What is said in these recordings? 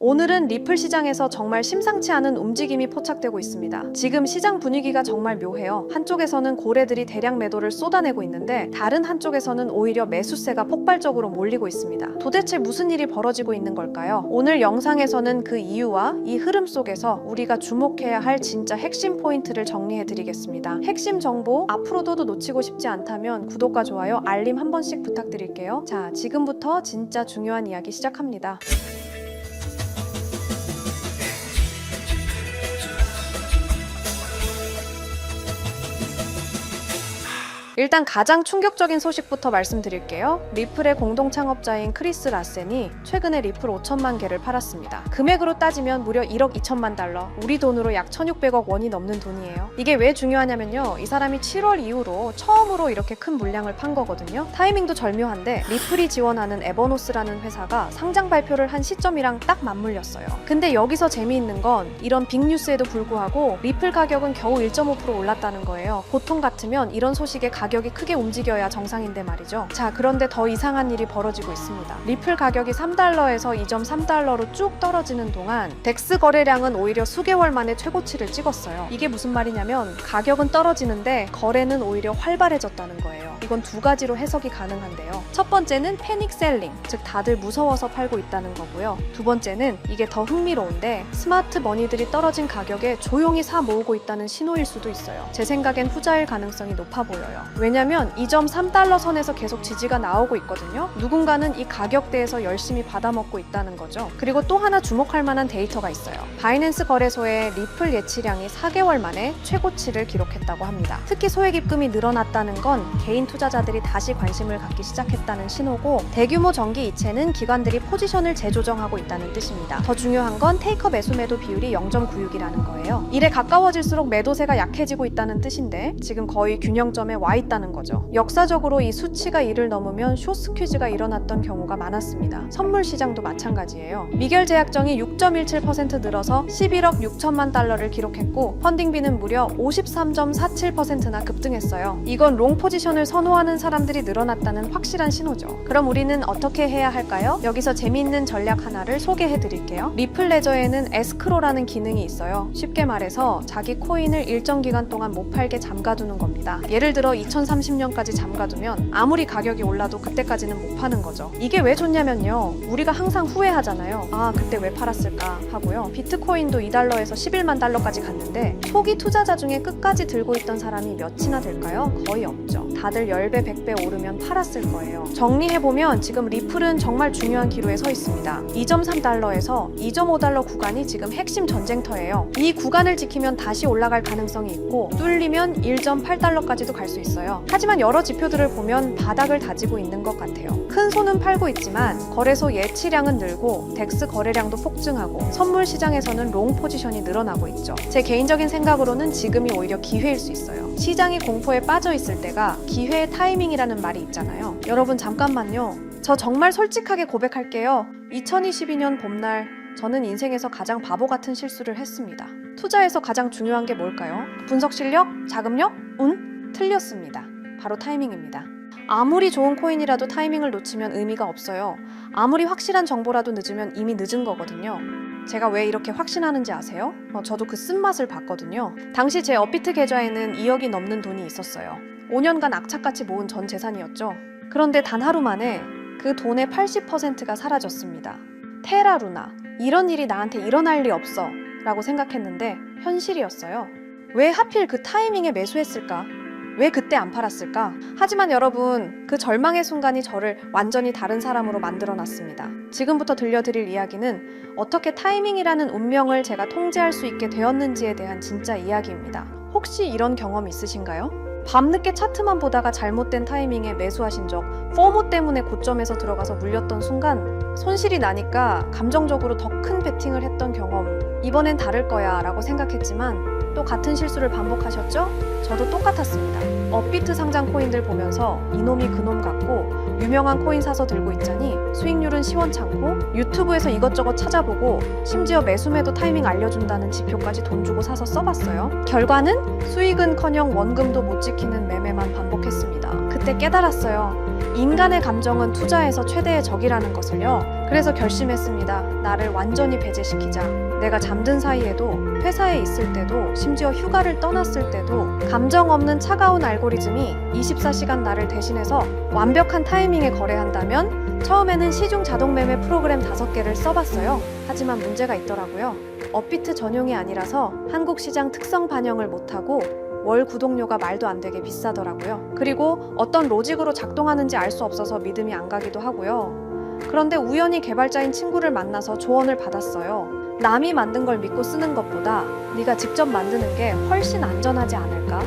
오늘은 리플 시장에서 정말 심상치 않은 움직임이 포착되고 있습니다. 지금 시장 분위기가 정말 묘해요. 한쪽에서는 고래들이 대량 매도를 쏟아내고 있는데 다른 한쪽에서는 오히려 매수세가 폭발적으로 몰리고 있습니다. 도대체 무슨 일이 벌어지고 있는 걸까요? 오늘 영상에서는 그 이유와 이 흐름 속에서 우리가 주목해야 할 진짜 핵심 포인트를 정리해 드리겠습니다. 핵심 정보 앞으로도 놓치고 싶지 않다면 구독과 좋아요, 알림 한 번씩 부탁드릴게요. 자, 지금부터 진짜 중요한 이야기 시작합니다. 일단 가장 충격적인 소식부터 말씀드릴게요. 리플의 공동 창업자인 크리스 라센이 최근에 리플 5천만 개를 팔았습니다. 금액으로 따지면 무려 1억 2천만 달러, 우리 돈으로 약 1,600억 원이 넘는 돈이에요. 이게 왜 중요하냐면요, 이 사람이 7월 이후로 처음으로 이렇게 큰 물량을 판 거거든요. 타이밍도 절묘한데 리플이 지원하는 에버노스라는 회사가 상장 발표를 한 시점이랑 딱 맞물렸어요. 근데 여기서 재미있는 건 이런 빅뉴스에도 불구하고 리플 가격은 겨우 1.5% 올랐다는 거예요. 보통 같으면 이런 소식에 가격이 크게 움직여야 정상인데 말이죠. 자, 그런데 더 이상한 일이 벌어지고 있습니다. 리플 가격이 3달러에서 2.3달러로 쭉 떨어지는 동안 덱스 거래량은 오히려 수개월 만에 최고치를 찍었어요. 이게 무슨 말이냐면 가격은 떨어지는데 거래는 오히려 활발해졌다는 거예요. 이건 두 가지로 해석이 가능한데요. 첫 번째는 패닉 셀링, 즉 다들 무서워서 팔고 있다는 거고요. 두 번째는 이게 더 흥미로운데 스마트 머니들이 떨어진 가격에 조용히 사 모으고 있다는 신호일 수도 있어요. 제 생각엔 후자일 가능성이 높아 보여요. 왜냐면 2.3달러 선에서 계속 지지가 나오고 있거든요. 누군가는 이 가격대에서 열심히 받아먹고 있다는 거죠. 그리고 또 하나 주목할 만한 데이터가 있어요. 바이낸스 거래소의 리플 예치량이 4개월 만에 최고치를 기록했다고 합니다. 특히 소액 입금이 늘어났다는 건 개인 투자자들이 다시 관심을 갖기 시작했다는 신호고, 대규모 정기 이체는 기관들이 포지션을 재조정하고 있다는 뜻입니다. 더 중요한 건 테이커 매수 매도 비율이 0.96이라는 거예요. 일에 가까워질수록 매도세가 약해지고 있다는 뜻인데 지금 거의 균형점에 와 있다는 거죠. 역사적으로 이 수치가 1을 넘으면 숏스퀴즈가 일어났던 경우가 많았습니다. 선물 시장도 마찬가지예요. 미결 제약정이 6.17% 늘어서 11억 6천만 달러를 기록했고, 펀딩비는 무려 53.47%나 급등했어요. 이건 롱 포지션을 선호하는 사람들이 늘어났다는 확실한 신호죠. 그럼 우리는 어떻게 해야 할까요? 여기서 재미있는 전략 하나를 소개해 드릴게요. 리플 레저에는 에스크로라는 기능이 있어요. 쉽게 말해서 자기 코인을 일정 기간 동안 못 팔게 잠가두는 겁니다. 예를 들어 2030년까지 잠가두면 아무리 가격이 올라도 그때까지는 못 파는 거죠. 이게 왜 좋냐면요, 우리가 항상 후회하잖아요. 아, 그때 왜 팔았을까 하고요. 비트코인도 2달러에서 11만 달러까지 갔는데 초기 투자자 중에 끝까지 들고 있던 사람이 몇이나 될까요? 거의 없죠. 다들 10배, 100배 오르면 팔았을 거예요. 정리해보면 지금 리플은 정말 중요한 기로에 서 있습니다. 2.3달러에서 2.5달러 구간이 지금 핵심 전쟁터예요. 이 구간을 지키면 다시 올라갈 가능성이 있고, 뚫리면 1.8달러까지도 갈 수 있어요. 하지만 여러 지표들을 보면 바닥을 다지고 있는 것 같아요. 큰 손은 팔고 있지만 거래소 예치량은 늘고 덱스 거래량도 폭증하고 선물 시장에서는 롱 포지션이 늘어나고 있죠. 제 개인적인 생각으로는 지금이 오히려 기회일 수 있어요. 시장이 공포에 빠져 있을 때가 기회의 타이밍이라는 말이 있잖아요. 여러분 잠깐만요. 저 정말 솔직하게 고백할게요. 2022년 봄날 저는 인생에서 가장 바보 같은 실수를 했습니다. 투자에서 가장 중요한 게 뭘까요? 분석 실력? 자금력? 운? 틀렸습니다. 바로 타이밍입니다. 아무리 좋은 코인이라도 타이밍을 놓치면 의미가 없어요. 아무리 확실한 정보라도 늦으면 이미 늦은 거거든요. 제가 왜 이렇게 확신하는지 아세요? 저도 그 쓴맛을 봤거든요. 당시 제 업비트 계좌에는 2억이 넘는 돈이 있었어요. 5년간 악착같이 모은 전 재산이었죠. 그런데 단 하루 만에 그 돈의 80%가 사라졌습니다. 테라루나, 이런 일이 나한테 일어날 리 없어 라고 생각했는데 현실이었어요. 왜 하필 그 타이밍에 매수했을까? 왜 그때 안 팔았을까? 하지만 여러분, 그 절망의 순간이 저를 완전히 다른 사람으로 만들어놨습니다. 지금부터 들려드릴 이야기는 어떻게 타이밍이라는 운명을 제가 통제할 수 있게 되었는지에 대한 진짜 이야기입니다. 혹시 이런 경험 있으신가요? 밤늦게 차트만 보다가 잘못된 타이밍에 매수하신 적, 포모 때문에 고점에서 들어가서 물렸던 순간 손실이 나니까 감정적으로 더 큰 베팅을 했던 경험, 이번엔 다를 거야 라고 생각했지만 또 같은 실수를 반복하셨죠? 저도 똑같았습니다. 업비트 상장 코인들 보면서 이놈이 그놈 같고 유명한 코인 사서 들고 있자니 수익률은 시원찮고 유튜브에서 이것저것 찾아보고 심지어 매수매도 타이밍 알려준다는 지표까지 돈 주고 사서 써봤어요. 결과는 수익은커녕 원금도 못 지키는 매매만 반복했습니다. 그때 그때 깨달았어요. 인간의 감정은 투자에서 최대의 적이라는 것을요. 그래서 결심했습니다. 나를 완전히 배제시키자. 내가 잠든 사이에도, 회사에 있을 때도, 심지어 휴가를 떠났을 때도 감정 없는 차가운 알고리즘이 24시간 나를 대신해서 완벽한 타이밍에 거래한다면 처음에는 시중 자동매매 프로그램 5개를 써봤어요. 하지만 문제가 있더라고요. 업비트 전용이 아니라서 한국 시장 특성 반영을 못하고 월 구독료가 말도 안 되게 비싸더라고요. 그리고 어떤 로직으로 작동하는지 알 수 없어서 믿음이 안 가기도 하고요. 그런데 우연히 개발자인 친구를 만나서 조언을 받았어요. 남이 만든 걸 믿고 쓰는 것보다 네가 직접 만드는 게 훨씬 안전하지 않을까?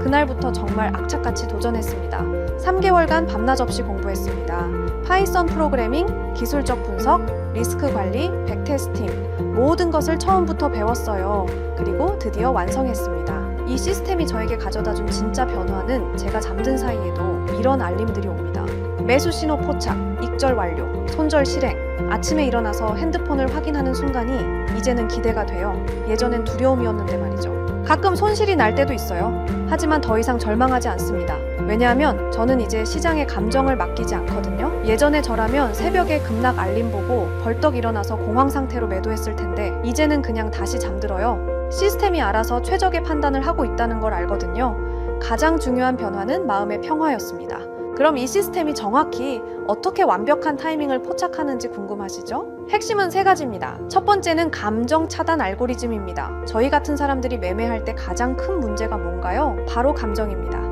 그날부터 정말 악착같이 도전했습니다. 3개월간 밤낮 없이 공부했습니다. 파이썬 프로그래밍, 기술적 분석, 리스크 관리, 백테스팅 모든 것을 처음부터 배웠어요. 그리고 드디어 완성했습니다. 이 시스템이 저에게 가져다준 진짜 변화는 제가 잠든 사이에도 이런 알림들이 옵니다. 매수 신호 포착, 익절 완료, 손절 실행. 아침에 일어나서 핸드폰을 확인하는 순간이 이제는 기대가 돼요. 예전엔 두려움이었는데 말이죠. 가끔 손실이 날 때도 있어요. 하지만 더 이상 절망하지 않습니다. 왜냐하면 저는 이제 시장의 감정을 맡기지 않거든요. 예전에 저라면 새벽에 급락 알림 보고 벌떡 일어나서 공황 상태로 매도했을 텐데 이제는 그냥 다시 잠들어요. 시스템이 알아서 최적의 판단을 하고 있다는 걸 알거든요. 가장 중요한 변화는 마음의 평화였습니다. 그럼 이 시스템이 정확히 어떻게 완벽한 타이밍을 포착하는지 궁금하시죠? 핵심은 3가지입니다. 첫 번째는 감정 차단 알고리즘입니다. 저희 같은 사람들이 매매할 때 가장 큰 문제가 뭔가요? 바로 감정입니다.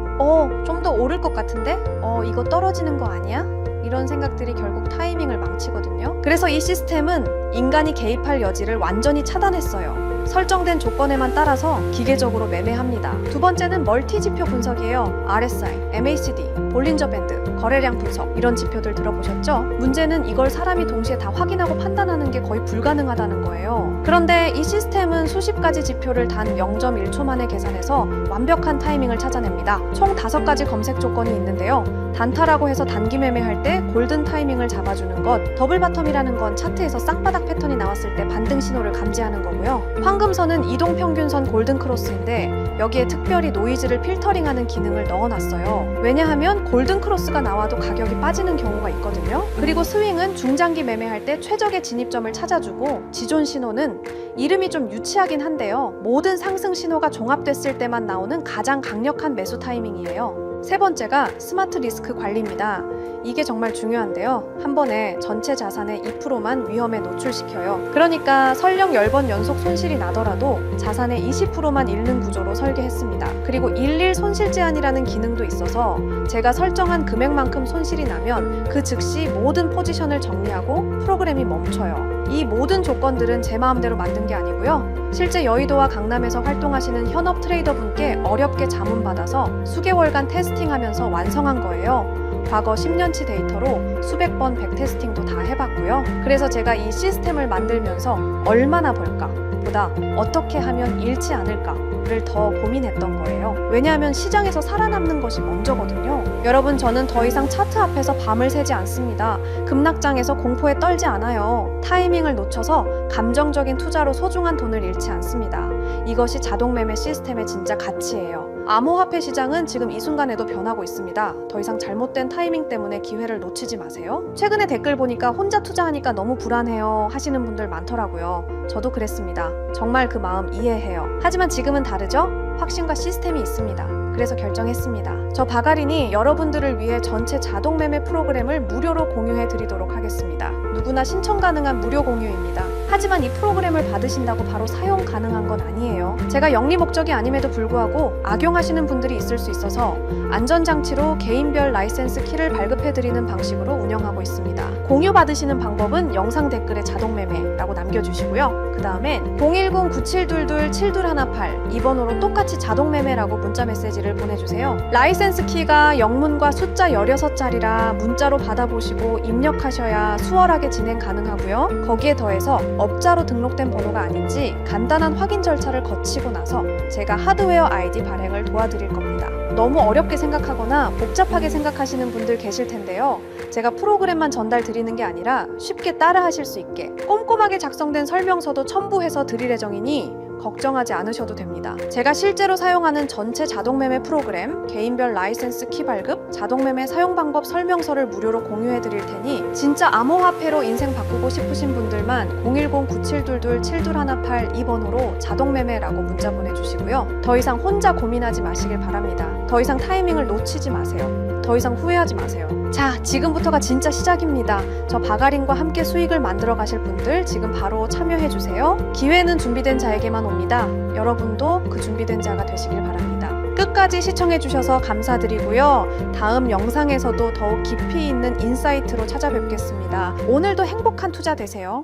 좀 더 오를 것 같은데? 이거 떨어지는 거 아니야? 이런 생각들이 결국 타이밍을 망치거든요. 그래서 이 시스템은 인간이 개입할 여지를 완전히 차단했어요. 설정된 조건에만 따라서 기계적으로 매매합니다. 두 번째는 멀티 지표 분석이에요. RSI, MACD, 볼린저 밴드, 거래량 분석 이런 지표들 들어보셨죠? 문제는 이걸 사람이 동시에 다 확인하고 판단하는 게 거의 불가능하다는 거예요. 그런데 이 시스템은 수십 가지 지표를 단 0.1초 만에 계산해서 완벽한 타이밍을 찾아냅니다. 총 5가지 검색 조건이 있는데요. 단타라고 해서 단기 매매할 때 골든 타이밍을 잡아주는 것, 더블 바텀이라는 건 차트에서 쌍바닥 패턴이 나왔을 때 반등 신호를 감지하는 거고요. 황금선은 이동평균선 골든 크로스인데 여기에 특별히 노이즈를 필터링하는 기능을 넣어놨어요. 왜냐하면 골든 크로스가 나와도 가격이 빠지는 경우가 있거든요. 그리고 스윙은 중장기 매매할 때 최적의 진입점을 찾아주고 지존 신호는 이름이 좀 유치하긴 한데요. 모든 상승 신호가 종합됐을 때만 나오는 가장 강력한 매수 타이밍이에요. 세 번째가 스마트 리스크 관리입니다. 이게 정말 중요한데요. 한 번에 전체 자산의 2%만 위험에 노출시켜요. 그러니까 설령 10번 연속 손실이 나더라도 자산의 20%만 잃는 구조로 설계했습니다. 그리고 일일 손실 제한이라는 기능도 있어서 제가 설정한 금액만큼 손실이 나면 그 즉시 모든 포지션을 정리하고 프로그램이 멈춰요. 이 모든 조건들은 제 마음대로 만든 게 아니고요. 실제 여의도와 강남에서 활동하시는 현업 트레이더 분께 어렵게 자문받아서 수개월간 테스팅하면서 완성한 거예요. 과거 10년치 데이터로 수백 번 백테스팅도 다 해봤고요. 그래서 제가 이 시스템을 만들면서 얼마나 벌까 보다 어떻게 하면 잃지 않을까를 더 고민했던 거예요. 왜냐하면 시장에서 살아남는 것이 먼저거든요. 여러분, 저는 더 이상 차트 앞에서 밤을 새지 않습니다. 급락장에서 공포에 떨지 않아요. 타이밍을 놓쳐서 감정적인 투자로 소중한 돈을 잃지 않습니다. 이것이 자동매매 시스템의 진짜 가치예요. 암호화폐 시장은 지금 이 순간에도 변하고 있습니다. 더 이상 잘못된 타이밍 때문에 기회를 놓치지 마세요. 최근에 댓글 보니까 혼자 투자하니까 너무 불안해요 하시는 분들 많더라고요. 저도 그랬습니다. 정말 그 마음 이해해요. 하지만 지금은 다르죠? 확신과 시스템이 있습니다. 그래서 결정했습니다. 저 바가린이 여러분들을 위해 전체 자동매매 프로그램을 무료로 공유해 드리도록 하겠습니다. 누구나 신청 가능한 무료 공유입니다. 하지만 이 프로그램을 받으신다고 바로 사용 가능한 건 아니에요. 제가 영리 목적이 아님에도 불구하고 악용하시는 분들이 있을 수 있어서 안전장치로 개인별 라이센스 키를 발급해드리는 방식으로 운영하고 있습니다. 공유 받으시는 방법은 영상 댓글에 자동매매라고 남겨주시고요. 그 다음엔 010-9722-7218 이 번호로 똑같이 자동매매라고 문자 메시지를 보내주세요. 라이센스 키가 영문과 숫자 16자리라 문자로 받아보시고 입력하셔야 수월하게 진행 가능하고요. 거기에 더해서 업자로 등록된 번호가 아닌지 간단한 확인 절차를 거치고 나서 제가 하드웨어 아이디 발행을 도와드릴 겁니다. 너무 어렵게 생각하거나 복잡하게 생각하시는 분들 계실 텐데요. 제가 프로그램만 전달 드리는 게 아니라 쉽게 따라 하실 수 있게 꼼꼼하게 작성된 설명서도 첨부해서 드릴 예정이니 걱정하지 않으셔도 됩니다. 제가 실제로 사용하는 전체 자동매매 프로그램, 개인별 라이센스 키 발급, 자동매매 사용 방법 설명서를 무료로 공유해 드릴 테니 진짜 암호화폐로 인생 바꾸고 싶으신 분들만 010-9722-7218 이 번호로 자동매매라고 문자 보내주시고요. 더 이상 혼자 고민하지 마시길 바랍니다. 더 이상 타이밍을 놓치지 마세요. 더 이상 후회하지 마세요. 자, 지금부터가 진짜 시작입니다. 저 바가린과 함께 수익을 만들어 가실 분들 지금 바로 참여해 주세요. 기회는 준비된 자에게만 옵니다. 여러분도 그 준비된 자가 되시길 바랍니다. 끝까지 시청해 주셔서 감사드리고요. 다음 영상에서도 더욱 깊이 있는 인사이트로 찾아뵙겠습니다. 오늘도 행복한 투자 되세요.